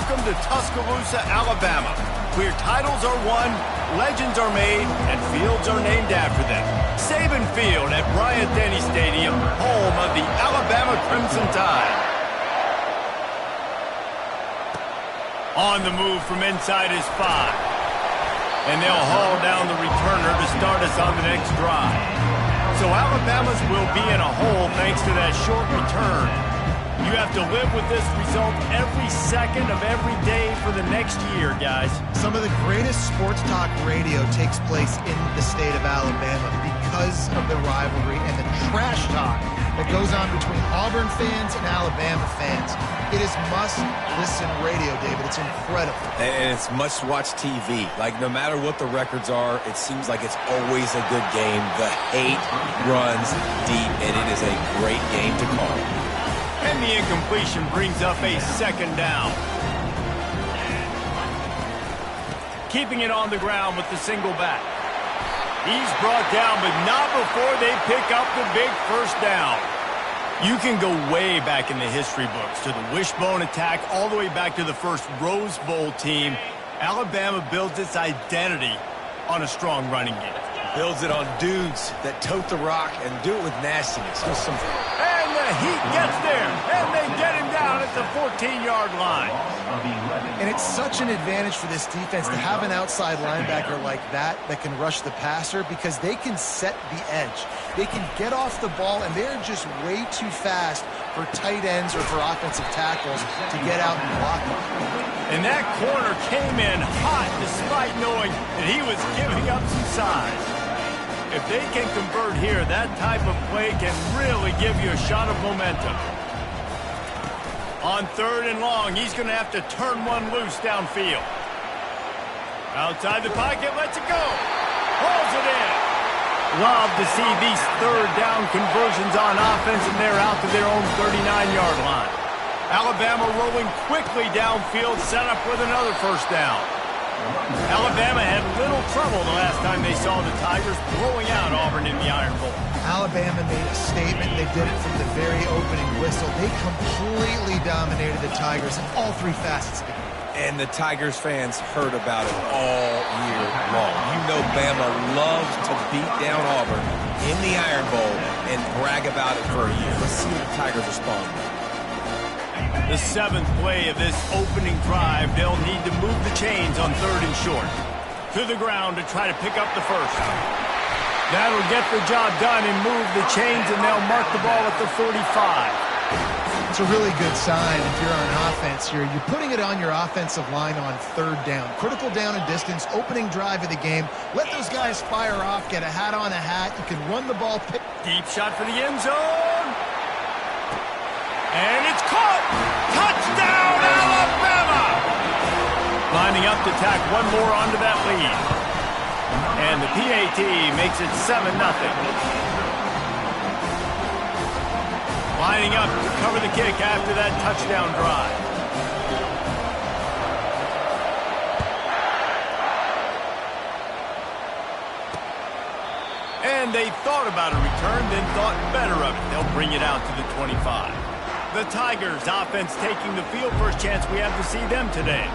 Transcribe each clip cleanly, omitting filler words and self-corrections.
Welcome to Tuscaloosa, Alabama, where titles are won, legends are made, and fields are named after them. Saban Field at Bryant-Denny Stadium, home of the Alabama Crimson Tide. On the move from inside is 5. And they'll haul down the returner to start us on the next drive. So Alabama's will be in a hole thanks to that short return. You have to live with this result every second of every day for the next year, guys. Some of the greatest sports talk radio takes place in the state of Alabama because of the rivalry and the trash talk that goes on between Auburn fans and Alabama fans. It is must-listen radio, David. It's incredible. And it's must-watch TV. Like, no matter what the records are, it seems like it's always a good game. The hate runs deep, and it is a great game to call. And the incompletion brings up a second down. Keeping it on the ground with the single back. He's brought down, but not before they pick up the big first down. You can go way back in the history books to the wishbone attack, all the way back to the first Rose Bowl team. Alabama builds its identity on a strong running game. Builds it on dudes that tote the rock and do it with nastiness. Just some... And the Heat gets there, and they get him down at the 14-yard line. And it's such an advantage for this defense to have an outside linebacker like that can rush the passer because they can set the edge. They can get off the ball, and they're just way too fast for tight ends or for offensive tackles to get out and block them. And that corner came in hot despite knowing that he was giving up some size. If they can convert here, that type of play can really give you a shot of momentum. On 3rd and long, he's going to have to turn one loose downfield. Outside the pocket, lets it go. Pulls it in. Love to see these 3rd down conversions on offense, and they're out to their own 39-yard line. Alabama rolling quickly downfield, set up with another first down. Alabama had little trouble the last time they saw the Tigers blowing out Auburn in the Iron Bowl. Alabama made a statement. They did it from the very opening whistle. They completely dominated the Tigers in all 3 facets of the game. And the Tigers fans heard about it all year long. You know Bama loves to beat down Auburn in the Iron Bowl and brag about it for a year. Let's see how the Tigers respond. The 7th play of this opening drive, they'll need to move the chains on 3rd and short. To the ground to try to pick up the first. That'll get the job done and move the chains, and they'll mark the ball at the 45. It's a really good sign if you're on offense here. You're putting it on your offensive line on 3rd down. Critical down and distance, opening drive of the game. Let those guys fire off, get a hat on a hat. You can run the ball. Deep shot for the end zone. And it's caught. Touchdown, Alabama! Lining up to tack one more onto that lead. And the PAT makes it 7-0. Lining up to cover the kick after that touchdown drive. And they thought about a return, then thought better of it. They'll bring it out to the 25. The Tigers offense taking the field. First chance we have to see them today.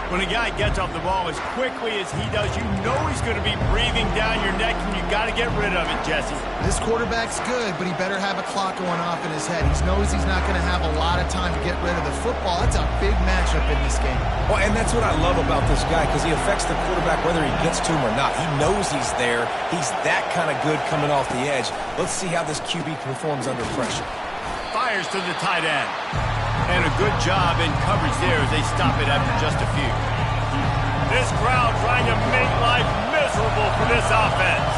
When a guy gets off the ball as quickly as he does, you know he's going to be breathing down your neck, and you got to get rid of it, Jesse. This quarterback's good, but he better have a clock going off in his head. He knows he's not going to have a lot of time to get rid of the football. That's a big matchup in this game. Well, and that's what I love about this guy, because he affects the quarterback whether he gets to him or not. He knows he's there. He's that kind of good coming off the edge. Let's see how this QB performs under pressure. Fires to the tight end. And a good job in coverage there as they stop it after just a few. This crowd trying to make life miserable for this offense.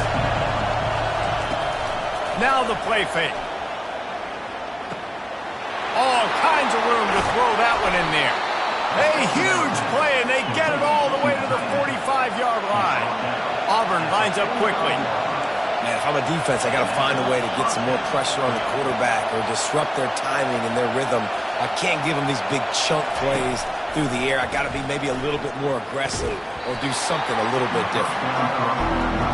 Now the play fake. All kinds of room to throw that one in there. A huge play, and they get it all the way to the 45-yard line. Auburn lines up quickly. Man, if I'm a defense, I got to find a way to get some more pressure on the quarterback or disrupt their timing and their rhythm. I can't give them these big chunk plays through the air. I got to be maybe a little bit more aggressive or do something a little bit different.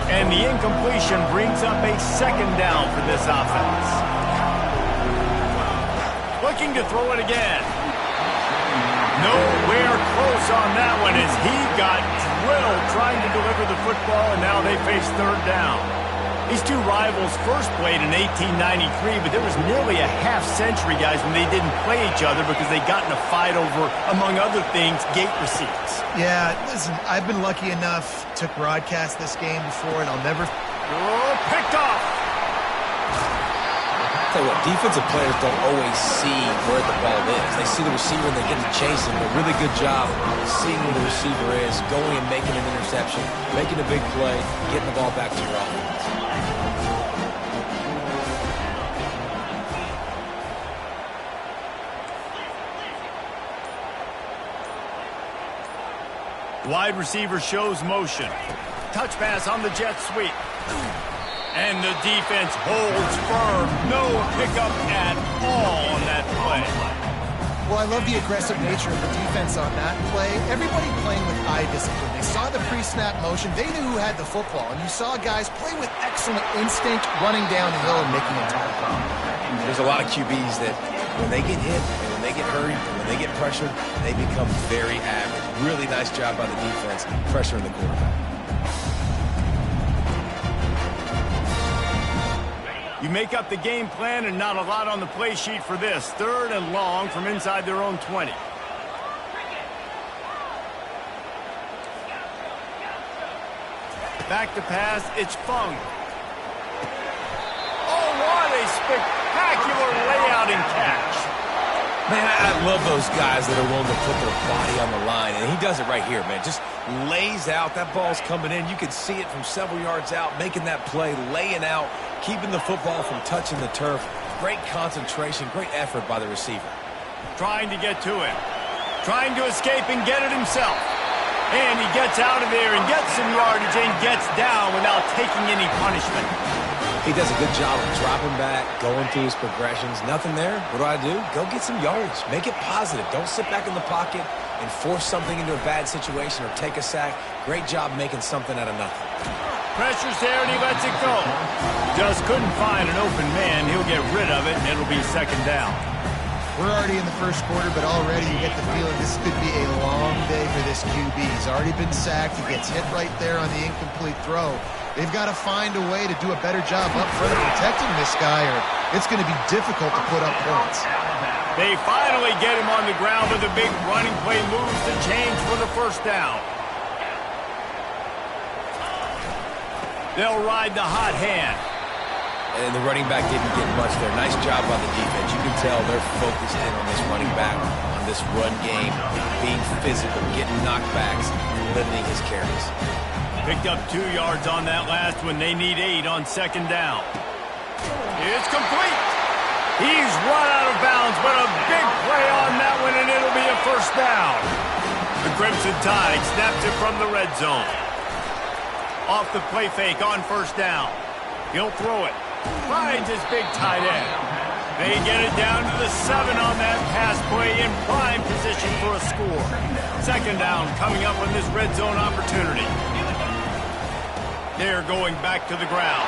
And the incompletion brings up a second down for this offense. Looking to throw it again. Nowhere close on that one as he got drilled trying to deliver the football, and now they face third down. These two rivals first played in 1893, but there was nearly a half-century, guys, when they didn't play each other because they got in a fight over, among other things, gate receipts. Yeah, listen, I've been lucky enough to broadcast this game before, and I'll never... Oh, picked off! Tell you what, defensive players don't always see where the ball is. They see the receiver and they get to chase him. A really good job seeing where the receiver is, going and making an interception, making a big play, getting the ball back to your offense. Wide receiver shows motion. Touch pass on the jet sweep. And the defense holds firm. No pickup at all on that play. Well, I love the aggressive nature of the defense on that play. Everybody playing with eye discipline. They saw the pre-snap motion. They knew who had the football. And you saw guys play with excellent instinct, running down the hill and making a tackle. There's a lot of QBs that when they get hit, and when they get hurried, and when they get pressured, they become very average. Really nice job by the defense, pressuring the quarterback. You make up the game plan and not a lot on the play sheet for this. Third and long from inside their own 20. Back to pass, it's Fung. Oh, what a spectacular layout and catch. Man, I love those guys that are willing to put their body on the line, and he does it right here, man. Just lays out. That ball's coming in. You can see it from several yards out, making that play, laying out, keeping the football from touching the turf. Great concentration, great effort by the receiver. Trying to get to it. Trying to escape and get it himself. And he gets out of there and gets some yardage and gets down without taking any punishment. He does a good job of dropping back, going through his progressions. Nothing there. What do? Go get some yardage. Make it positive. Don't sit back in the pocket and force something into a bad situation or take a sack. Great job making something out of nothing. Pressure's there and he lets it go. Just couldn't find an open man. He'll get rid of it and it'll be second down. We're already in the first quarter, but already you get the feeling this could be a long day for this QB. He's already been sacked. He gets hit right there on the incomplete throw. They've got to find a way to do a better job up front of protecting this guy, or it's going to be difficult to put up points. They finally get him on the ground with a big running play moves to change for the first down. They'll ride the hot hand. And the running back didn't get much there. Nice job by the defense. You can tell they're focused in on this running back, on this run game, being physical, getting knockbacks, limiting his carries. Picked up 2 yards on that last one. They need 8 on second down. It's complete. He's run out of bounds, but a big play on that one, and it'll be a first down. The Crimson Tide snaps it from the red zone. Off the play fake on first down. He'll throw it. Finds his big tight end. They get it down to the 7 on that pass play in prime position for a score. Second down coming up on this red zone opportunity. They're going back to the ground.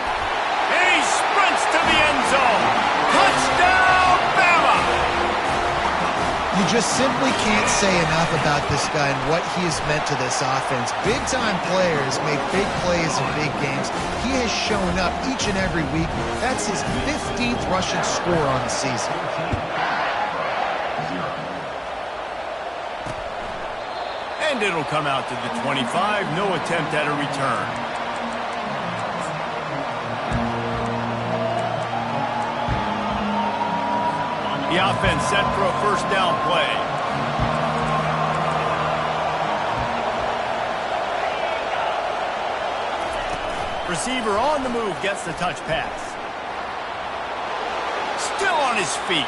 And he sprints to the end zone. Touchdown, Bama! You just simply can't say enough about this guy and what he has meant to this offense. Big-time players make big plays in big games. He has shown up each and every week. That's his 15th rushing score on the season. And it'll come out to the 25. No attempt at a return. The offense set for a first down play. Receiver on the move gets the touch pass. Still on his feet.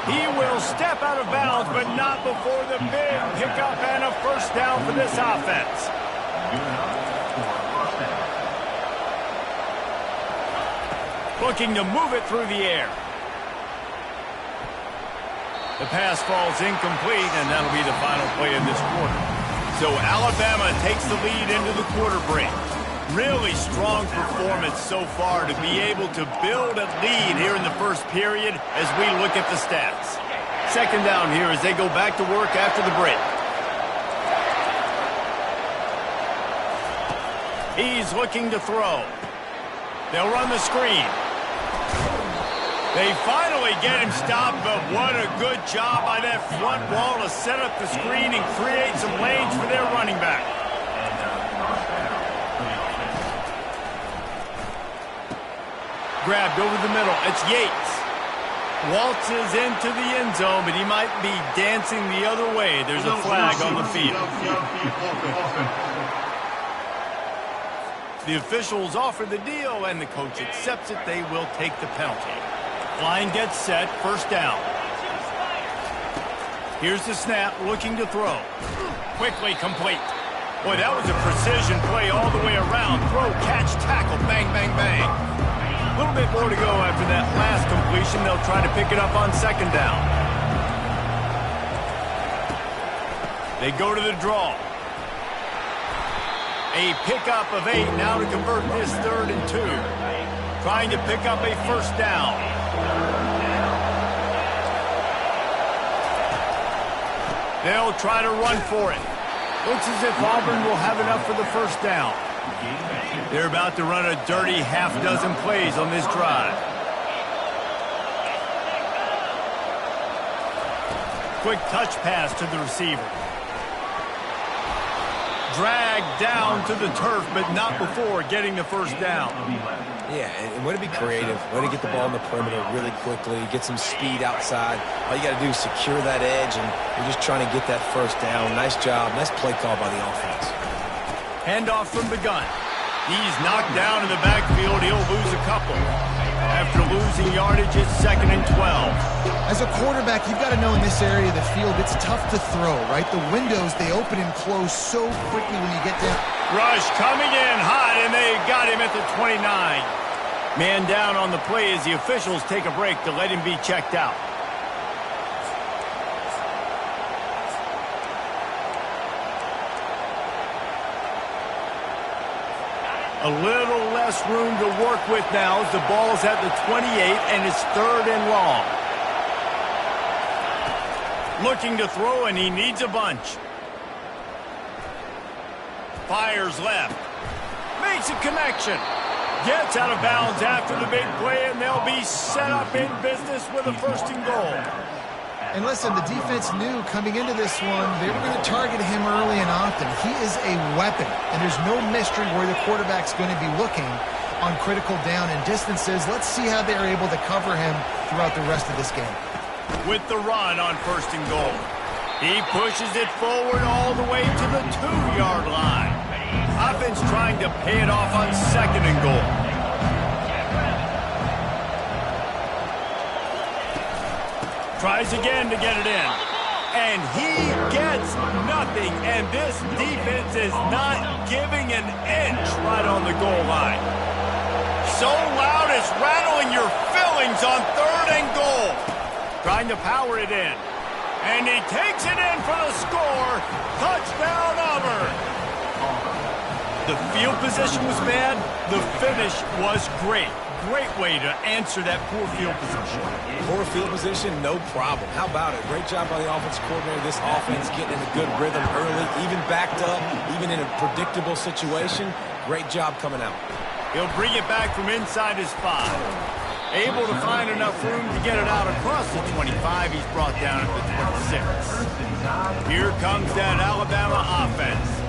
He will step out of bounds, but not before the big pickup and a first down for this offense. Looking to move it through the air. The pass falls incomplete, and that'll be the final play of this quarter. So Alabama takes the lead into the quarter break. Really strong performance so far to be able to build a lead here in the first period as we look at the stats. Second down here as they go back to work after the break. He's looking to throw. They'll run the screen. They finally get him stopped, but what a good job by that front wall to set up the screen and create some lanes for their running back. Grabbed over the middle. It's Yates. Waltzes into the end zone, but he might be dancing the other way. There's a flag on the field. The officials offer the deal, and the coach accepts it. They will take the penalty. Line gets set, first down. Here's the snap, looking to throw. Quickly complete. Boy, that was a precision play all the way around. Throw, catch, tackle, bang, bang, bang. A little bit more to go after that last completion. They'll try to pick it up on second down. They go to the draw. A pickup of 8 now to convert this 3rd and 2. Trying to pick up a first down. They'll try to run for it. Looks as if Auburn will have enough for the first down. They're about to run a dirty half-dozen plays on this drive. Quick touch pass to the receiver. Dragged down to the turf, but not before getting the first down. Yeah, and way to be creative, way to get the ball in the perimeter really quickly, get some speed outside. All you got to do is secure that edge, and you're just trying to get that first down. Nice job, nice play call by the offense. Handoff from the gun. He's knocked down in the backfield. He'll lose a couple. After losing yardage, it's 2nd and 12. As a quarterback, you've got to know in this area of the field, it's tough to throw, right? The windows, they open and close so quickly when you get down. Rush coming in hot, and they got him at the 29. Man down on the play as the officials take a break to let him be checked out. A little less room to work with now as the ball's at the 28 and it's 3rd and long. Looking to throw, and he needs a bunch. Fires left. Makes a connection. Gets out of bounds after the big play, and they'll be set up in business with a 1st and goal. And listen, the defense knew coming into this one, they were going to target him early and often. He is a weapon, and there's no mystery where the quarterback's going to be looking on critical down and distances. Let's see how they're able to cover him throughout the rest of this game. With the run on 1st and goal. He pushes it forward all the way to the 2-yard line. Offense trying to pay it off on 2nd and goal. Tries again to get it in. And he gets nothing. And this defense is not giving an inch right on the goal line. So loud it's rattling your fillings on 3rd and goal. Trying to power it in. And he takes it in for the score. Touchdown, Auburn. The field position was bad. The finish was great. Great way to answer that poor field position. Poor field position, no problem. How about it? Great job by the offensive coordinator. This offense getting in a good rhythm early, even backed up, even in a predictable situation. Great job coming out. He'll bring it back from inside his 5. Able to find enough room to get it out across the 25. He's brought down at the 26. Here comes that Alabama offense.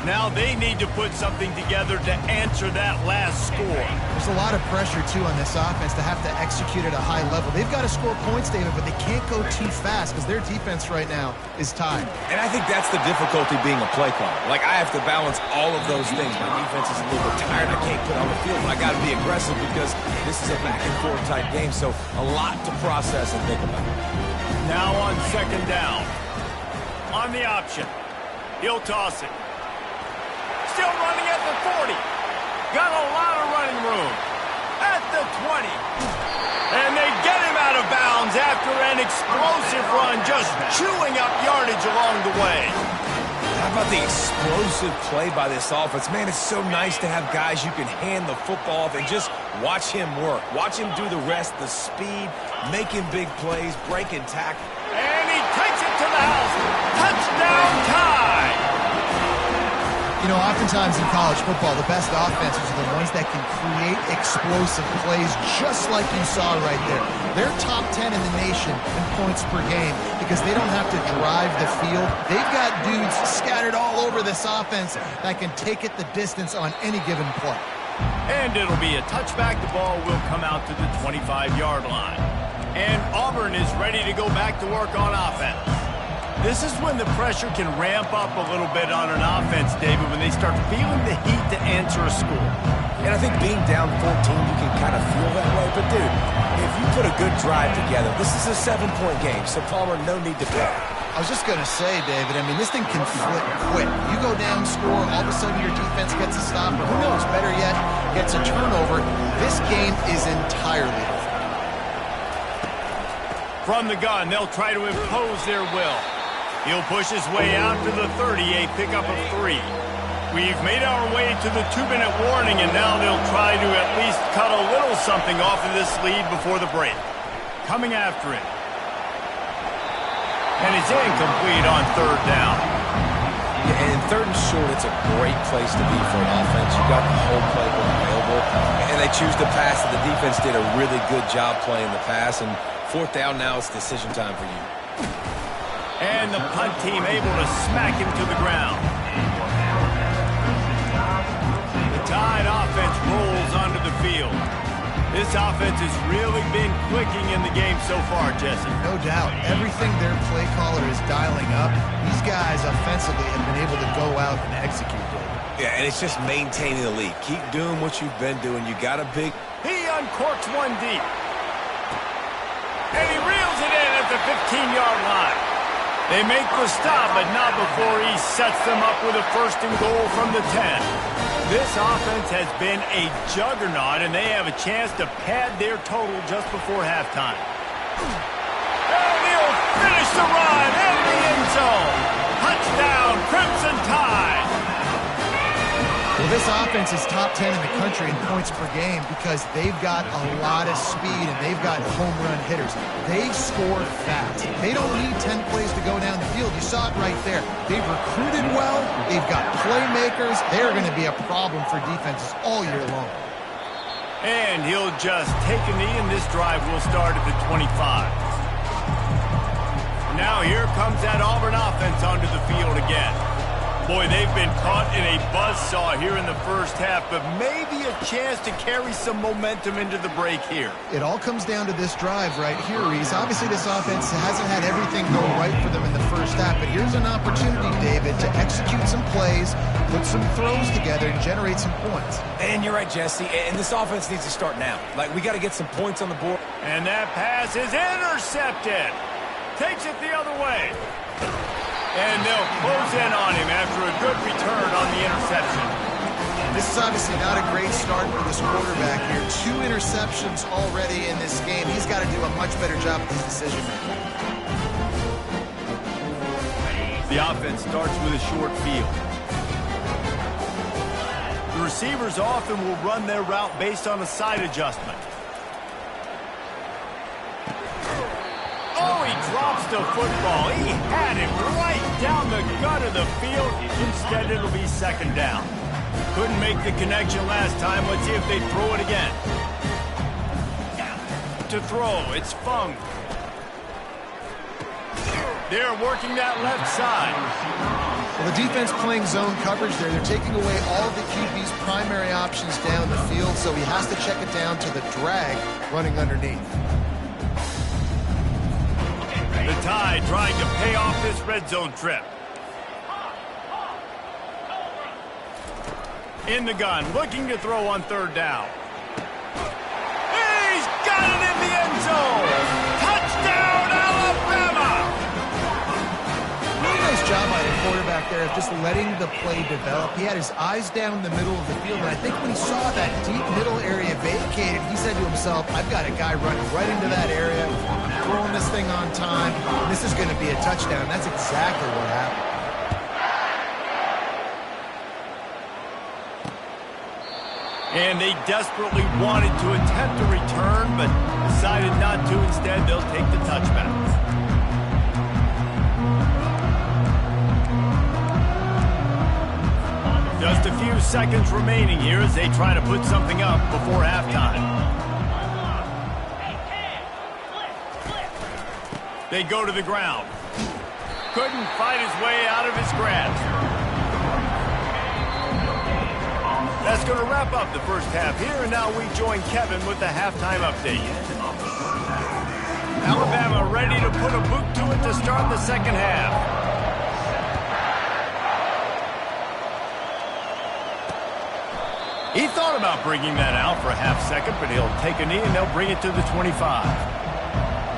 Now they need to put something together to answer that last score. There's a lot of pressure, too, on this offense to have to execute at a high level. They've got to score points, David, but they can't go too fast because their defense right now is tied. And I think that's the difficulty being a play caller. Like, I have to balance all of those things. My defense is a little bit tired. I can't put on the field, but I got to be aggressive because this is a back-and-forth type game, so a lot to process and think about. Now on 2nd down. On the option. He'll toss it. Still running at the 40. Got a lot of running room. At the 20. And they get him out of bounds after an explosive run, just chewing up yardage along the way. How about the explosive play by this offense? Man, it's so nice to have guys you can hand the football off and just watch him work. Watch him do the rest, the speed, making big plays, breaking tackle. And he takes it to the house. Touchdown tie! You know, oftentimes in college football, the best offenses are the ones that can create explosive plays just like you saw right there. They're top 10 in the nation in points per game because they don't have to drive the field. They've got dudes scattered all over this offense that can take it the distance on any given play. And it'll be a touchback. The ball will come out to the 25-yard line. And Auburn is ready to go back to work on offense. This is when the pressure can ramp up a little bit on an offense, David, when they start feeling the heat to answer a score. And I think being down 14, you can kind of feel that way. But, dude, if you put a good drive together, this is a 7-point game, so Palmer, no need to panic. I was just going to say, David, I mean, this thing can flip quick. You go down, score, all of a sudden your defense gets a stop, or who knows, better yet, gets a turnover. This game is entirely different. From the gun, they'll try to impose their will. He'll push his way out to the 38, pickup of 3. We've made our way to the 2-minute warning, and now they'll try to at least cut a little something off of this lead before the break. Coming after it. And it's incomplete on 3rd down. Yeah, and 3rd and short, it's a great place to be for an offense. You got the whole playbook available, and they choose to pass, and the defense did a really good job playing the pass, and 4th down now, it's decision time for you. And the punt team able to smack him to the ground. The Tide offense rolls onto the field. This offense has really been clicking in the game so far, Jesse. No doubt. Everything their play caller is dialing up, these guys offensively have been able to go out and execute it. Yeah, and it's just maintaining the lead. Keep doing what you've been doing. You got a big... He uncorks one deep. And he reels it in at the 15-yard line. They make the stop, but not before he sets them up with a 1st and goal from the 10. This offense has been a juggernaut, and they have a chance to pad their total just before halftime. And he'll finish the run in the end zone. Touchdown, Crimson Tide. Well, this offense is top 10 in the country in points per game because they've got a lot of speed and they've got home run hitters. They score fast. They don't need 10 plays to go down the field. You saw it right there. They've recruited well. They've got playmakers. They're going to be a problem for defenses all year long. And he'll just take a knee, and this drive will start at the 25. Now here comes that Auburn offense onto the field again. Boy, they've been caught in a buzzsaw here in the first half, but maybe a chance to carry some momentum into the break here. It all comes down to this drive right here, Reese. Obviously, this offense hasn't had everything go right for them in the first half, but here's an opportunity, David, to execute some plays, put some throws together, and generate some points. And you're right, Jesse, and this offense needs to start now. Like, we got to get some points on the board. And that pass is intercepted. Takes it the other way. And they'll close in on him after a good return on the interception. This is obviously not a great start for this quarterback here. 2 interceptions already in this game. He's got to do a much better job with his decision-making. The offense starts with a short field. The receivers often will run their route based on a side adjustment. Oh, he drops the football. He had it right down the gut of the field. Instead, it'll be 2nd down. Couldn't make the connection last time. Let's see if they throw it again. To throw, it's Fung. They're working that left side. Well, the defense playing zone coverage there. They're taking away all of the QB's primary options down the field, so he has to check it down to the drag running underneath. The Tide trying to pay off this red zone trip. In the gun, looking to throw on 3rd down. He's got it in the end zone! Touchdown, Alabama! Really nice job by the quarterback there of just letting the play develop. He had his eyes down the middle of the field, and I think when he saw that deep middle area vacated, he said to himself, I've got a guy running right into that area, throwing this thing on time. This is going to be a touchdown. That's exactly what happened. And they desperately wanted to attempt a return, but decided not to. Instead, they'll take the touchback. Just a few seconds remaining here as they try to put something up before halftime. They go to the ground. Couldn't fight his way out of his grasp. That's going to wrap up the first half here, and now we join Kevin with the halftime update. Alabama ready to put a boot to it to start the second half. He thought about bringing that out for a half second, but he'll take a knee and they'll bring it to the 25.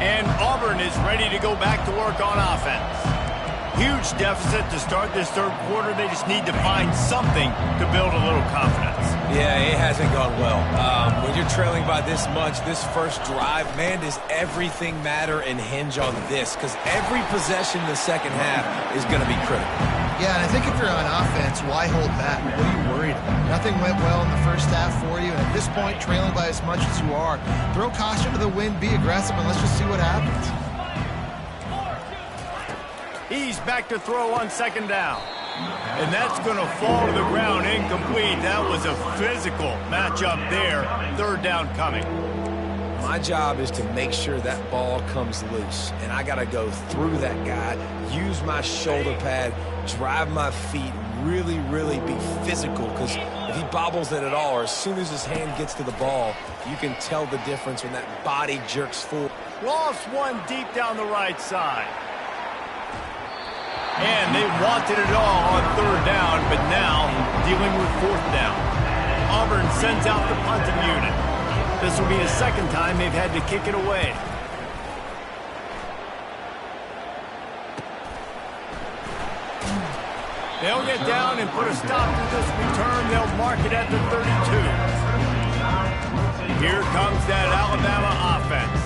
And Auburn is ready to go back to work on offense. Huge deficit to start this third quarter. They just need to find something to build a little confidence. Yeah, it hasn't gone well. When you're trailing by this much, this first drive, man, does everything matter and hinge on this? Because every possession in the second half is going to be critical. Yeah, and I think if you're on offense, why hold back? What are you worried about? Nothing went well in the first half for you, and at this point, trailing by as much as you are, throw caution to the wind, be aggressive, and let's just see what happens. He's back to throw on second down. And that's going to fall to the ground incomplete. That was a physical matchup there. Third down coming. My job is to make sure that ball comes loose. And I got to go through that guy, use my shoulder pad, drive my feet, really, really be physical. Because if he bobbles it at all, or as soon as his hand gets to the ball, you can tell the difference when that body jerks forward. Lost one deep down the right side. And they wanted it all on third down, but now dealing with fourth down. Auburn sends out the punting unit. This will be the second time they've had to kick it away. They'll get down and put a stop to this return. They'll mark it at the 32. Here comes that Alabama offense.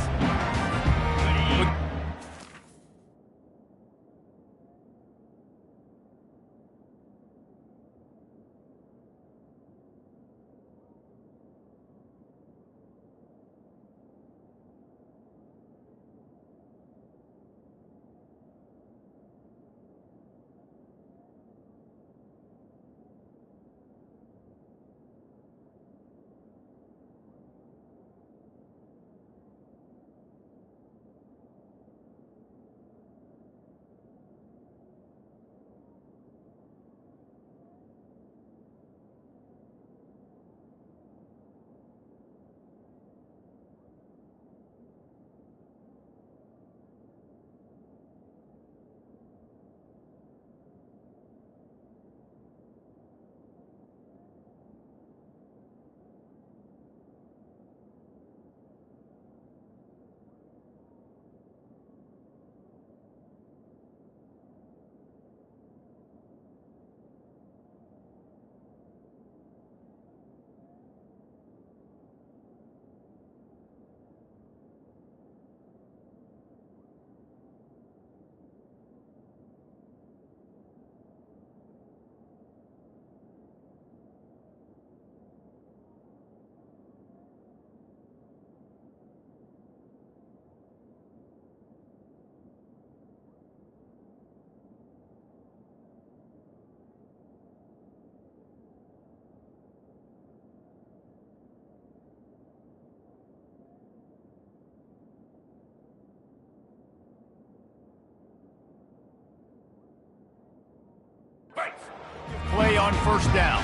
Play on first down.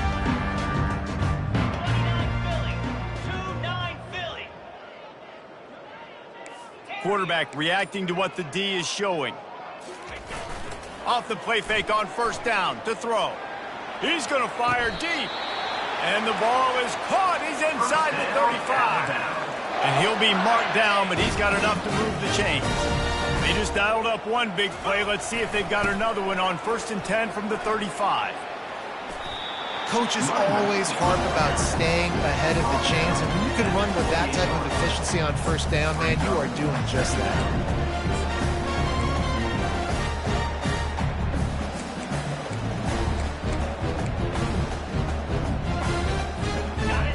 Quarterback reacting to what the D is showing. Off the play fake on first down to throw. He's going to fire deep. And the ball is caught. He's inside the 35. And he'll be marked down, but he's got enough to move the chains. They just dialed up one big play. Let's see if they've got another one on 1st and 10 from the 35. Coaches always harp about staying ahead of the chains, and when you can run with that type of efficiency on first down, man, you are doing just that.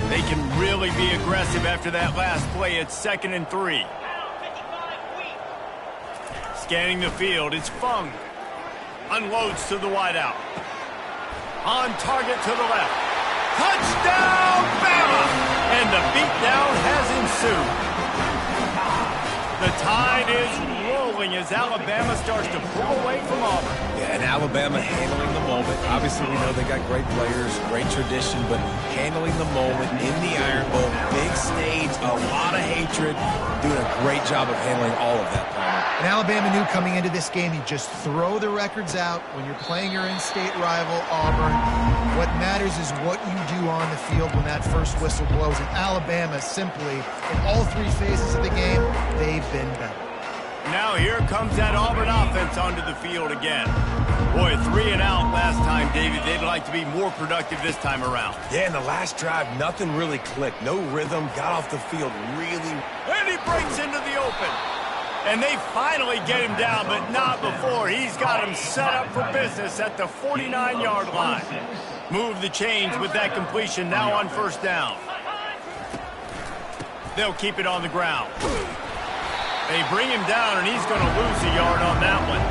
They really be aggressive after that last play. It's 2nd and 3. Scanning the field, it's Fung. Unloads to the wideout. On target to the left. Touchdown, Bama! And the beatdown has ensued. The tide is rolling as Alabama starts to pull away from Auburn. Yeah, and Alabama handling the moment. Obviously, we know they got great players, great tradition, but handling the moment in the Iron Bowl, big stage, a lot of hatred, doing a great job of handling all of that. And Alabama knew coming into this game, you just throw the records out when you're playing your in-state rival, Auburn. What matters is what you do on the field when that first whistle blows. And Alabama simply, in all 3 phases of the game, they've been better. Now here comes that Auburn offense onto the field again. Boy, 3 and out last time, David. They'd like to be more productive this time around. Yeah, in the last drive, nothing really clicked. No rhythm, got off the field really. And he breaks into the open. And they finally get him down, but not before. He's got him set up for business at the 49-yard line. Move the chains with that completion now on 1st down. They'll keep it on the ground. They bring him down, and he's going to lose a yard on that one.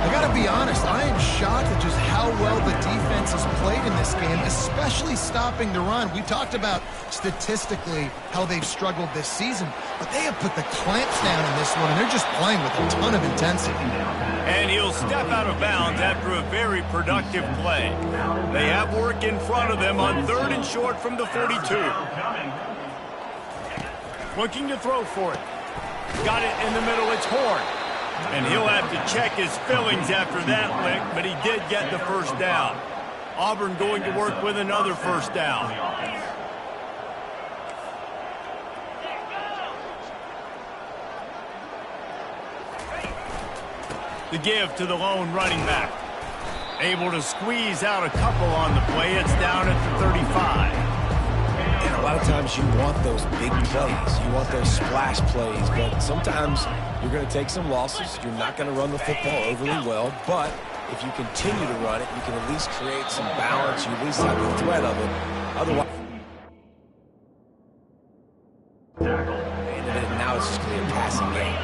I got to be honest, I am shocked at just how well the defense has played in this game, especially stopping the run. We talked about statistically how they've struggled this season, but they have put the clamps down in this one, and they're just playing with a ton of intensity. And he'll step out of bounds after a very productive play. They have work in front of them on 3rd and short from the 42. Looking to throw for it. Got it in the middle, it's Horn. And he'll have to check his fillings after that lick, but he did get the 1st down. Auburn going to work with another 1st down. The give to the lone running back. Able to squeeze out a couple on the play. It's down at the 35. And a lot of times you want those big plays. You want those splash plays, but sometimes you're going to take some losses. You're not going to run the football overly well, but if you continue to run it, you can at least create some balance. You at least have the threat of it. Otherwise, and now it's just going to be a passing game.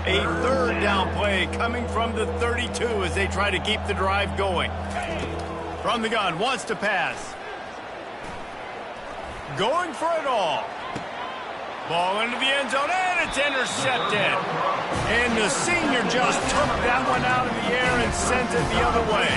A 3rd down play coming from the 32 as they try to keep the drive going. From the gun, wants to pass. Going for it all. Ball into the end zone, and it's intercepted. And the senior just took that one out of the air and sent it the other way.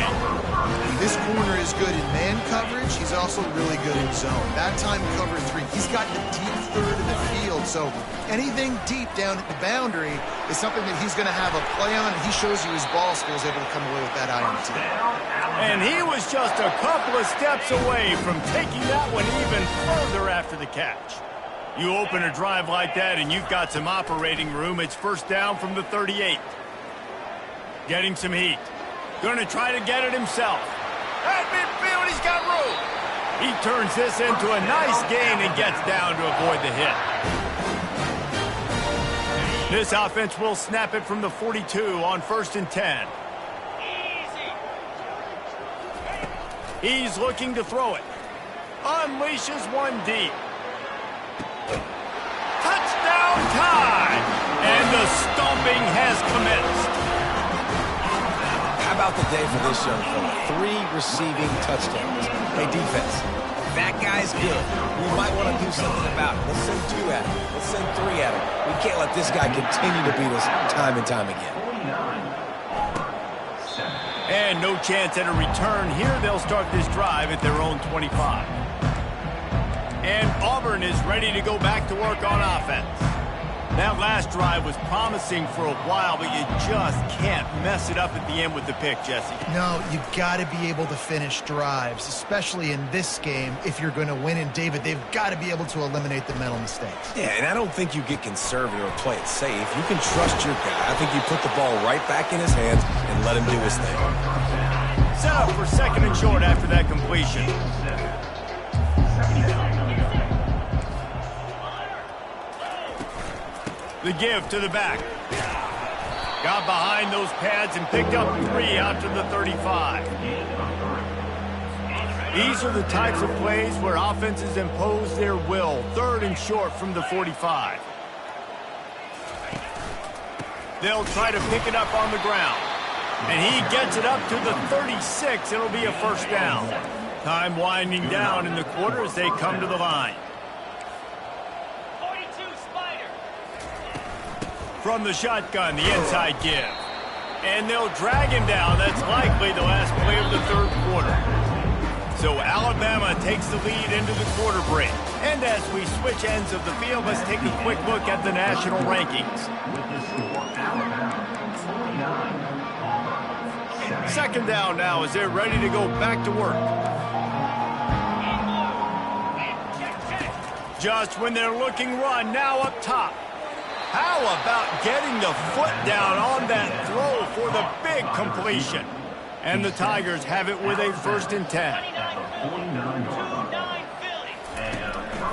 This corner is good in man coverage. He's also really good in zone. That time cover 3. He's got the deep 3rd of the field, so anything deep down at the boundary is something that he's going to have a play on, and he shows you his ball skills, able to come away with that INT. And he was just a couple of steps away from taking that one even further after the catch. You open a drive like that, and you've got some operating room. It's 1st down from the 38. Getting some heat. Going to try to get it himself. At midfield, he's got room. He turns this into a nice gain and gets down to avoid the hit. This offense will snap it from the 42 on 1st and 10. He's looking to throw it. Unleashes one deep. Touchdown time! And the stomping has commenced. How about the day for this young fella? 3 receiving touchdowns. Hey, defense, that guy's good. We might want to do something about it. Let's send 2 at him. Let's send 3 at him. We can't let this guy continue to beat us time and time again. And no chance at a return here. They'll start this drive at their own 25. And Auburn is ready to go back to work on offense. That last drive was promising for a while, but you just can't mess it up at the end with the pick, Jesse. No, you've got to be able to finish drives, especially in this game. If you're going to win, and David, they've got to be able to eliminate the mental mistakes. Yeah, and I don't think you get conservative or play it safe. You can trust your guy. I think you put the ball right back in his hands and let him do his thing. Set up for 2nd and short after that completion. The give to the back. Got behind those pads and picked up 3 out to the 35. These are the types of plays where offenses impose their will. 3rd and short from the 45. They'll try to pick it up on the ground. And he gets it up to the 36. It'll be a first down. Time winding down in the quarter as they come to the line. 42 Spider. From the shotgun, the inside give. And they'll drag him down. That's likely the last play of the 3rd quarter. So Alabama takes the lead into the quarter break. And as we switch ends of the field, let's take a quick look at the national rankings. 2nd down now as they're ready to go back to work. Just when they're looking run, now up top. How about getting the foot down on that throw for the big completion? And the Tigers have it with a 1st and 10.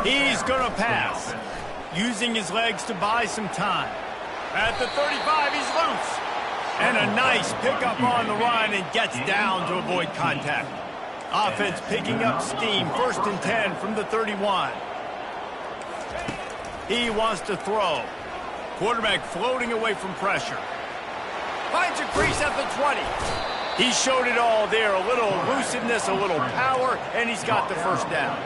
He's going to pass, using his legs to buy some time. At the 35, he's loose. And a nice pickup on the run and gets down to avoid contact. Offense picking up steam, 1st and 10 from the 31. He wants to throw. Quarterback floating away from pressure. Finds a crease at the 20. He showed it all there. A little elusiveness, a little power, and he's got the first down.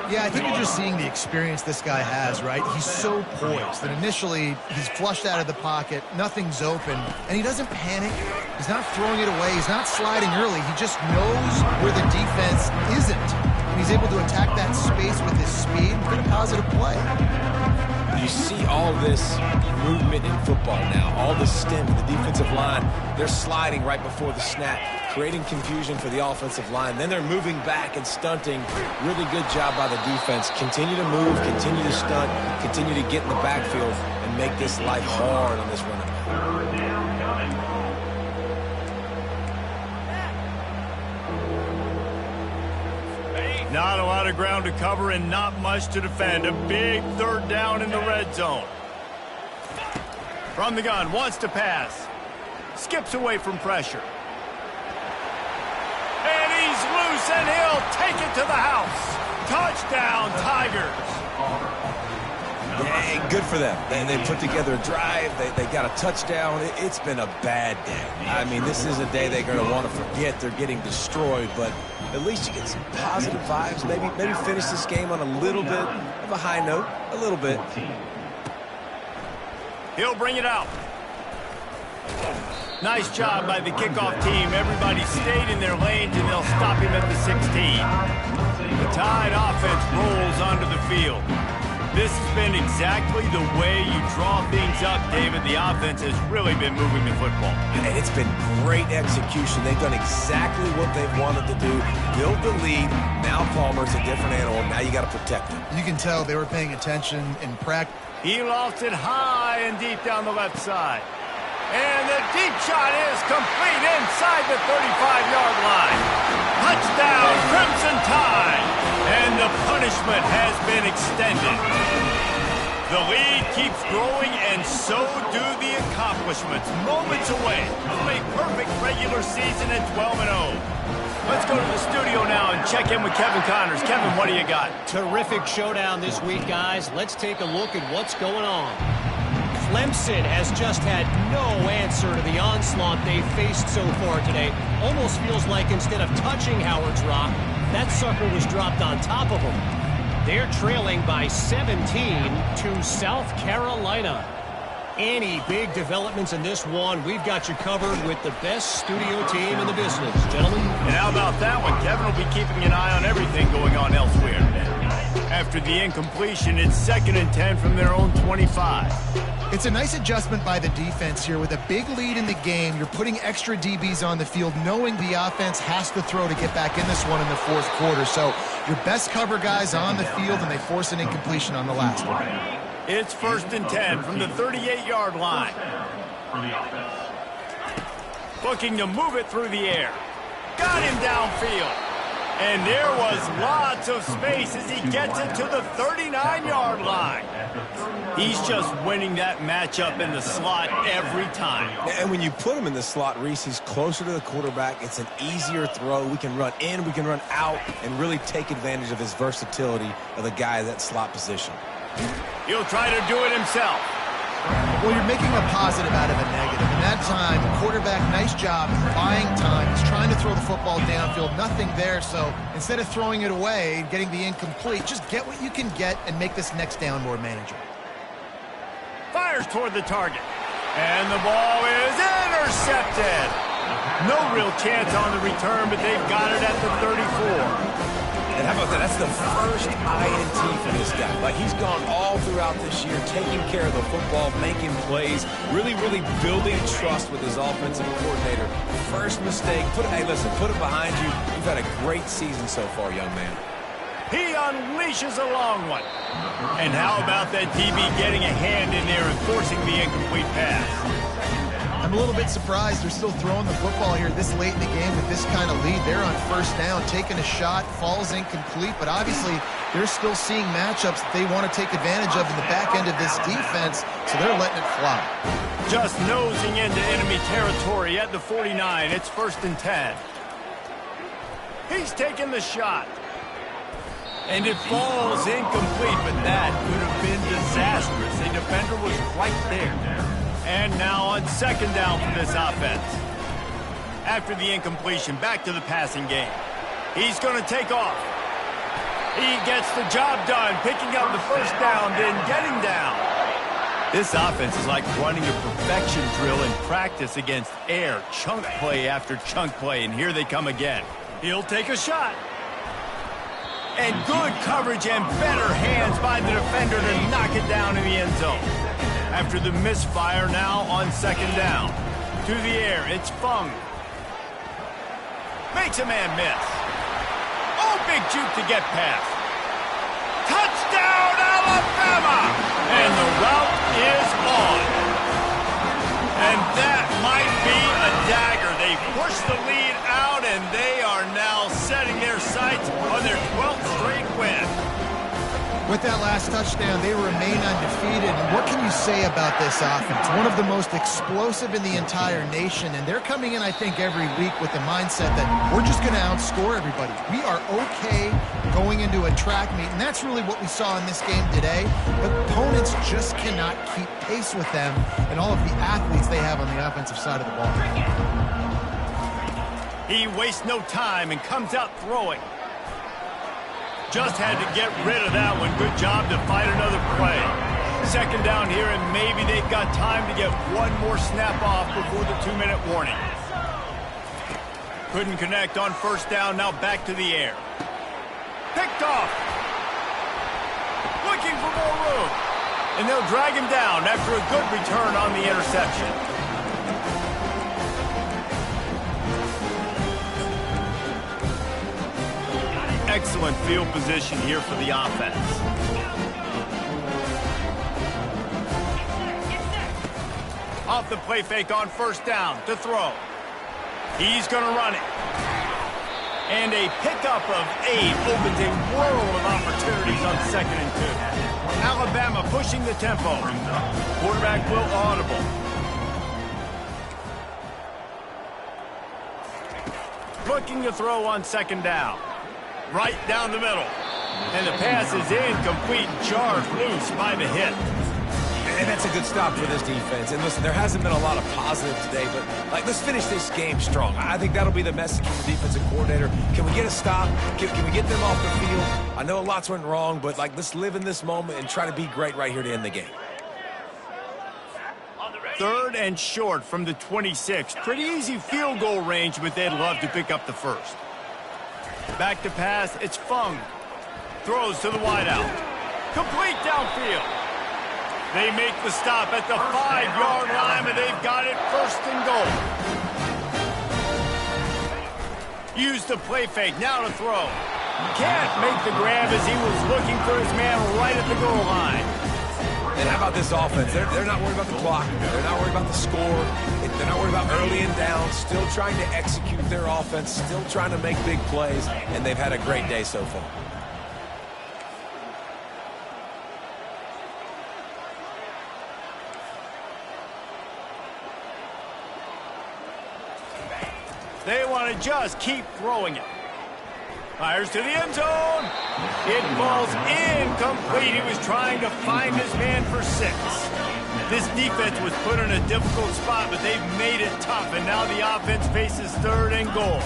Yeah, I think you're just seeing the experience this guy has, right? He's so poised that initially he's flushed out of the pocket, nothing's open, and he doesn't panic. He's not throwing it away. He's not sliding early. He just knows where the defense isn't. And he's able to attack that space with his speed and get a positive play. You see all this movement in football now. All the stem, the defensive line, they're sliding right before the snap, creating confusion for the offensive line. Then they're moving back and stunting. Really good job by the defense. Continue to move, continue to stunt, continue to get in the backfield and make this life hard on this running back. Not a lot of ground to cover and not much to defend. A big 3rd down in the red zone. From the gun, wants to pass. Skips away from pressure. And he's loose, and he'll take it to the house. Touchdown, Tigers. Yeah, good for them. They put together a drive. They got a touchdown. It's been a bad day. I mean, this is a day they're going to want to forget. They're getting destroyed, but at least you get some positive vibes. Maybe finish this game on a little bit of a high note. A little bit. He'll bring it out. Nice job by the kickoff team. Everybody stayed in their lanes, and they'll stop him at the 16. The Tide offense rolls onto the field. This has been exactly the way you draw things up, David. The offense has really been moving the football. And it's been great execution. They've done exactly what they've wanted to do. Build the lead. Now Palmer's a different animal. Now you got to protect him. You can tell they were paying attention in practice. He lost it high and deep down the left side. And the deep shot is complete inside the 35-yard line. Touchdown, Crimson Tide. And the punishment has been extended. The lead keeps growing, and so do the accomplishments. Moments away from a perfect regular season at 12-0. Let's go to the studio now and check in with Kevin Connors. Kevin, what do you got? Terrific showdown this week, guys. Let's take a look at what's going on. Clemson has just had no answer to the onslaught they've faced so far today. Almost feels like instead of touching Howard's Rock, that sucker was dropped on top of him. They're trailing by 17 to South Carolina. Any big developments in this one, we've got you covered with the best studio team in the business, gentlemen. And how about that one? Kevin will be keeping an eye on everything going on elsewhere. After the incompletion, it's 2nd and 10 from their own 25. It's a nice adjustment by the defense here. With a big lead in the game, you're putting extra DBs on the field, knowing the offense has to throw to get back in this one in the 4th quarter. So your best cover guys on the field, and they force an incompletion on the last one. It's 1st and 10 from the 38-yard line. Looking to move it through the air. Got him downfield. And there was lots of space as he gets it to the 39-yard line. He's just winning that matchup in the slot every time. And when you put him in the slot, Reese, he's closer to the quarterback. It's an easier throw. We can run in, we can run out, and really take advantage of his versatility of the guy at that slot position. He'll try to do it himself. Well, you're making a positive out of a negative. And that time, the quarterback, nice job, buying time. He's trying to throw the football downfield. Nothing there, so instead of throwing it away, getting the incomplete, just get what you can get and make this next down more manageable. Fires toward the target. And the ball is intercepted. No real chance on the return, but they've got it at the 34. And how about that? That's the first INT for this guy. Like, he's gone all throughout this year, taking care of the football, making plays, really building trust with his offensive coordinator. First mistake, hey, listen, put it behind you. You've had a great season so far, young man. He unleashes a long one. And how about that DB getting a hand in there and forcing the incomplete pass? I'm a little bit surprised they're still throwing the football here this late in the game with this kind of lead. They're on first down, taking a shot, falls incomplete, but obviously they're still seeing matchups that they want to take advantage of in the back end of this defense, so they're letting it fly. Just nosing into enemy territory at the 49. It's 1st and 10. He's taking the shot. And it falls incomplete, but that could have been disastrous. The defender was right there. And now on 2nd down for this offense. After the incompletion, back to the passing game. He's going to take off. He gets the job done, picking up the 1st down, then getting down. This offense is like running a perfection drill in practice against air. Chunk play after chunk play, and here they come again. He'll take a shot. And good coverage and better hands by the defender to knock it down in the end zone. After the misfire, now on 2nd down. To the air, it's Fung. Makes a man miss. Oh, big juke to get past. Touchdown, Alabama! And the route is on. And that might be a dagger. They push the lead out, and they are now setting their sights on their 12th straight win. With that last touchdown, they remain undefeated. And what can you say about this offense? One of the most explosive in the entire nation. And they're coming in, I think, every week with the mindset that we're just going to outscore everybody. We are okay going into a track meet. And that's really what we saw in this game today. But opponents just cannot keep pace with them and all of the athletes they have on the offensive side of the ball. He wastes no time and comes out throwing. Just had to get rid of that one. Good job to fight another play. 2nd down here, and maybe they've got time to get one more snap off before the 2-minute warning. Couldn't connect on 1st down, now back to the air. Picked off. Looking for more room. And they'll drag him down after a good return on the interception. Excellent field position here for the offense. Off the play fake on 1st down to throw. He's going to run it. And a pickup of 8 opens a world of opportunities on 2nd and 2. Alabama pushing the tempo. Quarterback will audible. Looking to throw on 2nd down. Right down the middle. And the pass is incomplete, jarred loose by the hit. And that's a good stop for this defense. And listen, there hasn't been a lot of positive today, but let's finish this game strong. I think that'll be the message from the defensive coordinator. Can we get a stop? Can we get them off the field? I know lots went wrong, but let's live in this moment and try to be great right here to end the game. 3rd and short from the 26. Pretty easy field goal range, but they'd love to pick up the 1st. Back to pass, it's Fung. Throws to the wideout. Complete downfield. They make the stop at the 5-yard line, and they've got it 1st and goal. Use the play fake, now to throw. Can't make the grab as he was looking for his man right at the goal line. And how about this offense? They're not worried about the clock. They're not worried about the score. They're not worried about early and down, still trying to execute their offense, still trying to make big plays, and they've had a great day so far. They want to just keep throwing it. Fires to the end zone. It falls incomplete. He was trying to find his man for 6. This defense was put in a difficult spot, but they've made it tough, and now the offense faces 3rd and goal.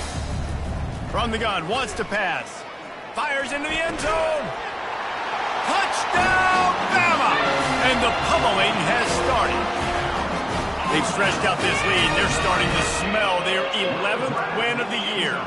From the gun, wants to pass. Fires into the end zone. Touchdown, Bama! And the pummeling has started. They've stretched out this lead. They're starting to smell their 11th win of the year.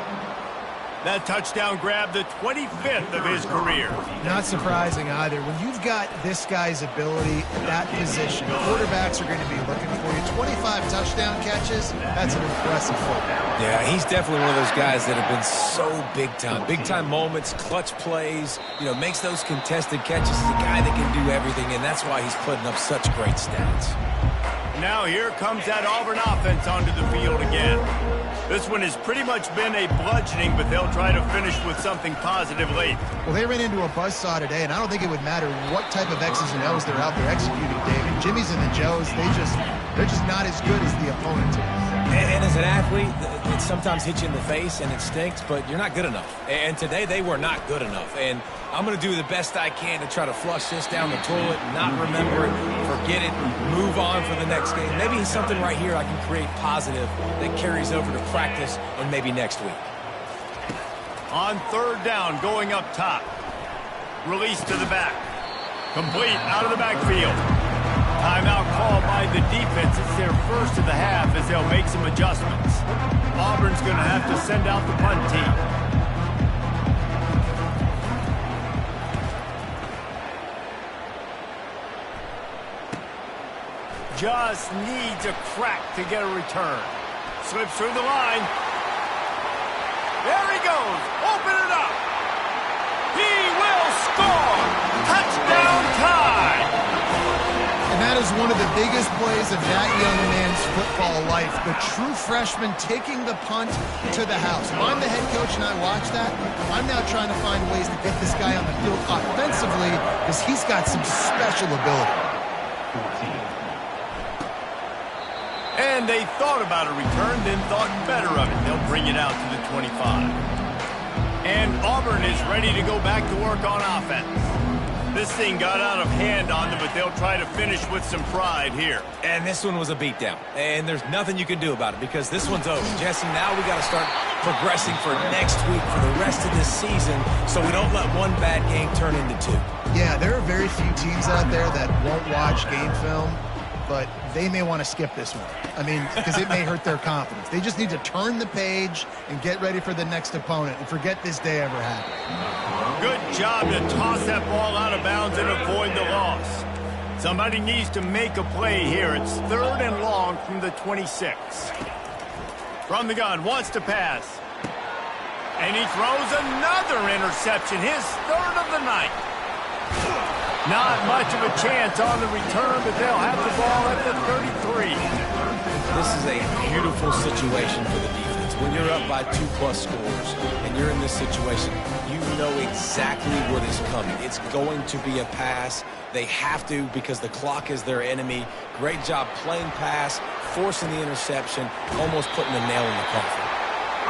That touchdown grabbed the 25th of his career. Not surprising either. When you've got this guy's ability at that position, quarterbacks are going to be looking for you. 25 touchdown catches, that's an impressive football. Yeah, he's definitely one of those guys that have been so big time. Big time moments, clutch plays, makes those contested catches. He's a guy that can do everything, and that's why he's putting up such great stats. Now here comes that Auburn offense onto the field again. This one has pretty much been a bludgeoning, but they'll try to finish with something positive late. Well, they ran into a buzzsaw today, and I don't think it would matter what type of X's and O's they're out there executing, David. Jimmy's and the Joes, they're just not as good as the opponent is. And as an athlete, it sometimes hits you in the face, and it stinks, but you're not good enough. And today they were not good enough. And I'm going to do the best I can to try to flush this down the toilet, not remember it, forget it, move on for the next game. Maybe it's something right here I can create positive that carries over to practice and maybe next week. On 3rd down, going up top. Release to the back. Complete out of the backfield. Timeout called by the defense. It's their first of the half as they'll make some adjustments. Auburn's going to have to send out the punt team. Just needs a crack to get a return. Slips through the line. There he goes. Open it up. He will score. Touchdown time. And that is one of the biggest plays of that young man's football life. The true freshman taking the punt to the house. If I'm the head coach and I watch that, I'm now trying to find ways to get this guy on the field offensively because he's got some special ability. And they thought about a return, then thought better of it. They'll bring it out to the 25. And Auburn is ready to go back to work on offense. This thing got out of hand on them, but they'll try to finish with some pride here. And this one was a beatdown. And there's nothing you can do about it because this one's over. Jesse, now we got to start progressing for next week for the rest of this season so we don't let one bad game turn into 2. Yeah, there are very few teams out there that won't watch game film, but they may want to skip this one. I mean, because it may hurt their confidence. They just need to turn the page and get ready for the next opponent and forget this day ever happened. Good job to toss that ball out of bounds and avoid the loss. Somebody needs to make a play here. It's 3rd and long from the 26. From the gun, wants to pass. And he throws another interception, his 3rd of the night. Not much of a chance on the return, but they'll have the ball at the 33. This is a beautiful situation for the defense. When you're up by 2+ scores and you're in this situation, you know exactly what is coming. It's going to be a pass. They have to because the clock is their enemy. Great job playing pass, forcing the interception, almost putting a nail in the coffin.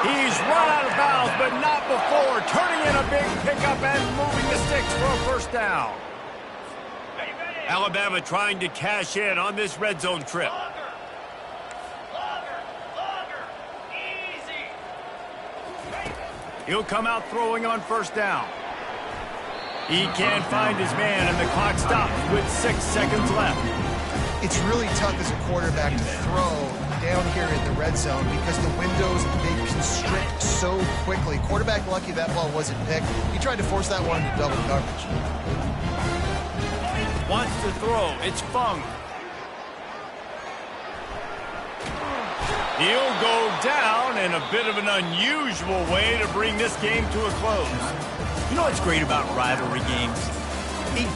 He's run out of bounds, but not before. Turning in a big pickup and moving the sticks for a 1st down. Alabama trying to cash in on this red zone trip. Easy. He'll come out throwing on 1st down. He can't find his man, and the clock stops with 6 seconds left. It's really tough as a quarterback to throw down here in the red zone because the windows, they constrict so quickly. Quarterback lucky that ball wasn't picked. He tried to force that one into double coverage. Wants to throw. It's Fung. He'll go down in a bit of an unusual way to bring this game to a close. You know what's great about rivalry games? It